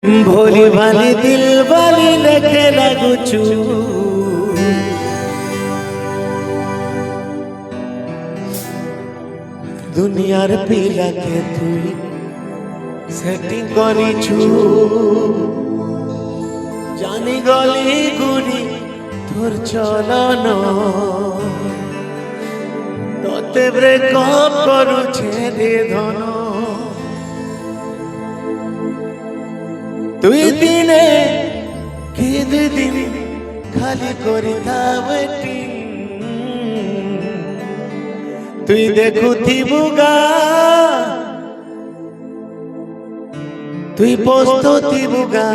भोली भाली दिल वाली लेके लगुचू दुनियार पिला के तुई सेटिंग करिछु जानी गली गुड़ी तोर चलन तोते ब्रेकअप करू छे धन तुई दिने कि दुई दिन खाली करिता वेटिंग तुई देखुथिबु गा तुई पोस्तुथिबु गा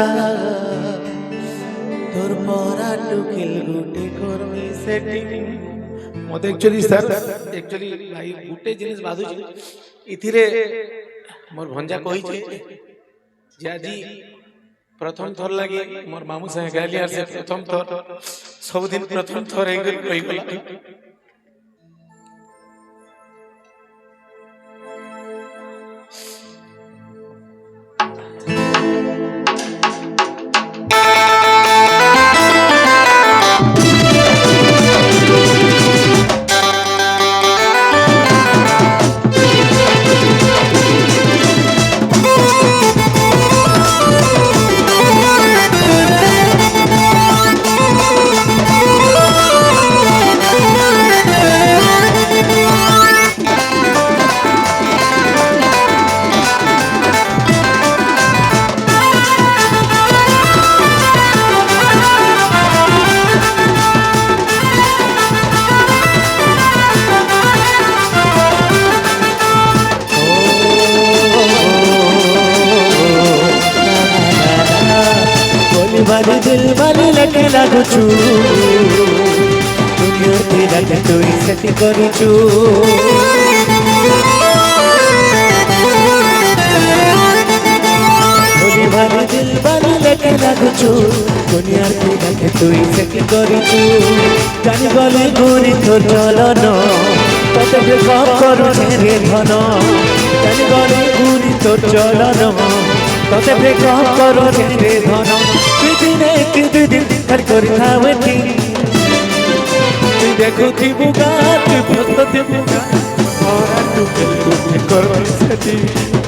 तोर परा टुकिल गुटे करबी सेटिंग मते एक्चुअली सर एक्चुअली भाई गुटे जिनिस बाधुची इथिरे मोर भंजा कहि छै जे आजी प्रथम थर लगे मोर मामू संगे गालियार से प्रथम थर सब दिन प्रथम थर एक दिन कहि गला वाली दिल वाली लगे लगुचू दुनिया की लगे तुई सेटिंग करिछु भोली भाली दिल वाली लगे लगुचू दुनिया की लगे तुई सेटिंग करिछु जानी गले गुरी तोर चलन तोते ब्रेकअप करू छे धन जानी गले गुरी तोर चलन तोते ब्रेकअप करू छे धन दिने कि दुई दिन खाली करिता वेटिंग तुई देखुथिबु गा तुई पोस्तुथिबु गा परा टुकिल गुटे करबी सेटिंग